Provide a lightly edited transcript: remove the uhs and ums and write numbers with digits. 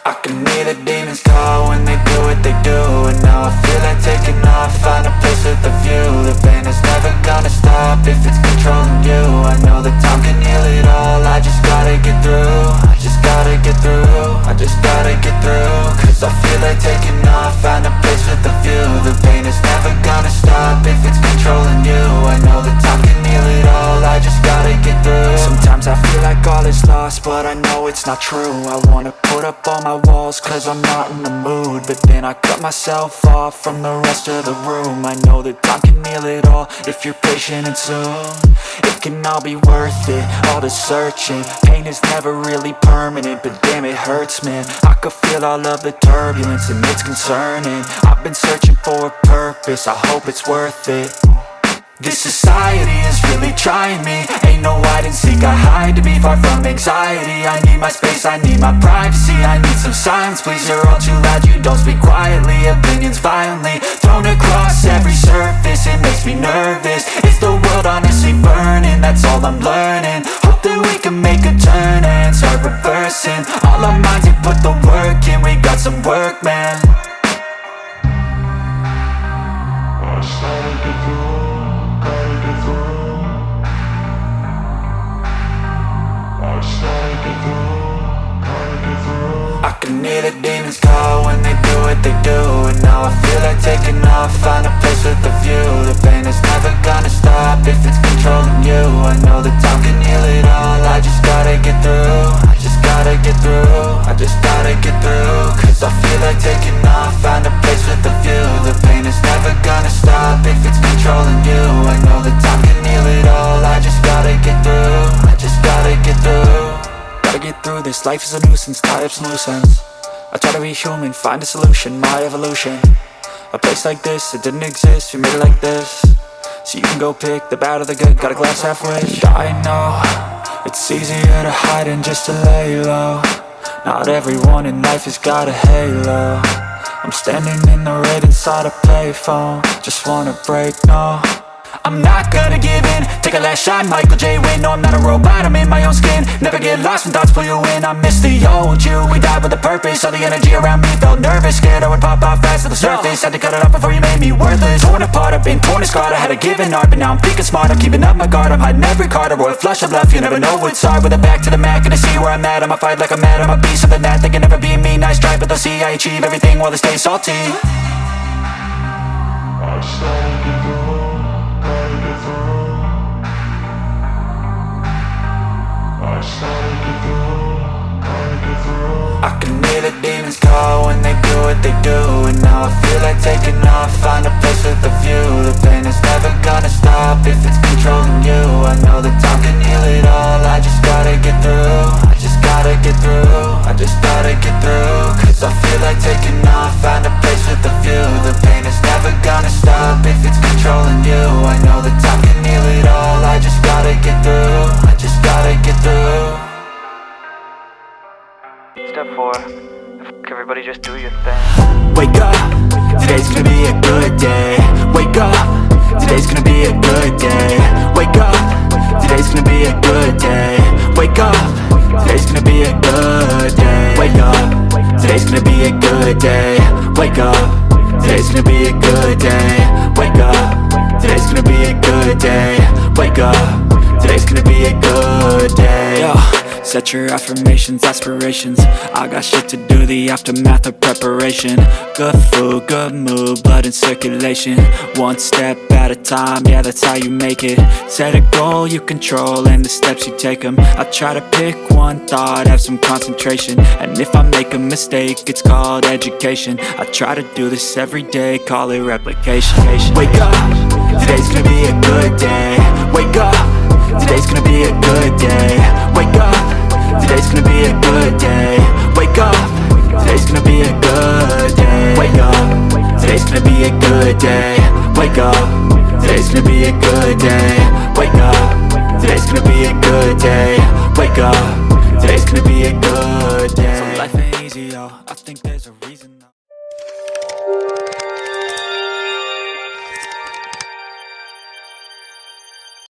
I can hear the demons call when they do what they do. And now I feel like taking off, find a place with a view. The pain is never gonna stop if it's controlling you. I know that time can heal it all, I just gotta get through. I just gotta get through, I just gotta get through. Cause I feel like taking off, find a place with a view. The pain is never gonna stop if it's controlling you. I know that time can heal it all, I just gotta get through. Sometimes I feel like all is lost, but I know it's not true. I wanna put up all my walls cause I'm not in the mood, but then I cut myself off from the rest of the room. I know that time can heal it all if you're patient and soon it can all be worth it, all the searching. Pain is never really permanent, but damn it hurts, man. I could feel all of the turbulence and it's concerning. I've been searching for a purpose, I hope it's worth it. This society is really trying me. Ain't no hide and seek, I hide to be far from anxiety. I need my space, I need my privacy. I need some silence, please, you're all too loud. You don't speak quietly, opinions violently thrown across every surface. It makes me nervous, it's the world honestly burning. That's all I'm learning, hope that we can make a turn and start reversing. All our minds have put the work in, we got some work, man. I can hear the demons call when they do what they do. And now I feel like taking off, find a place with a view. The pain is never gonna stop if it's controlling you. I know that time can heal it all, I just gotta get through. I just gotta get through, I just gotta get through. Cause I feel like taking off, find a place with a view. The pain is never gonna stop if it's controlling you. I know that time can heal it all, I just gotta get through. I just gotta get through. Gotta get through this, life is a nuisance, tie up some loose ends. I try to be human, find a solution, my evolution. A place like this, it didn't exist, we made it like this. So you can go pick the bad or the good, got a glass halfway. I know, it's easier to hide than just to lay low. Not everyone in life has got a halo. I'm standing in the red inside a payphone, just wanna break, no. I'm not gonna give in, take a last shot, Michael J. Win. No, I'm not a robot, I'm in my own skin. Never get lost when thoughts pull you in. I miss the old you, we died with a purpose. All the energy around me felt nervous, scared I would pop off fast to the surface. Had to cut it off before you made me worthless. Torn apart, I've been torn and scarred. I had a given art, but now I'm thinking smart. I'm keeping up my guard, I'm hiding every card. A royal flush of love, you never know what's hard. With a back to the mat, gonna see where I'm at. I'ma fight like I'm mad, I'ma be something that they can never be me. Nice try, but they'll see I achieve everything while they stay salty. I can hear the demons call when they do what they do. And now I feel like taking off, find a place with a view. The pain is never gonna stop if it's controlling you. I know that time can heal it all, I just gotta get through. I just gotta get through, I just gotta get through. Cause I feel like taking off, find a place with a view. The pain is never gonna stop if it's controlling you. I know that time can heal it all, I just gotta get through. I just gotta get through. Step 4, everybody just do your thing. Wake up, today's gonna be a good day. Wake up, today's gonna be a good day. Wake up, today's gonna be a good day. Wake up, today's gonna be a good day. Wake up, today's gonna be a good day. Wake up, today's gonna be a good day. Wake up, today's gonna be a good day. Wake up, today's gonna be a good day. Yo. Set your affirmations, aspirations. I got shit to do, the aftermath of preparation. Good food, good mood, blood in circulation. One step at a time, yeah, that's how you make it. Set a goal you control and the steps you take them. I try to pick one thought, have some concentration. And if I make a mistake, it's called education. I try to do this every day, call it replication. Wake up, today's gonna be a good day. Wake up, today's gonna be a good day. Wake up, today's gonna be a good day. Wake up, today's gonna be a good day. Wake up, today's gonna be a good day. Wake up, today's gonna be a good day. Wake up, today's gonna be a good day. Wake up, today's gonna be a good day. So life ain't easy, yo, I think there's a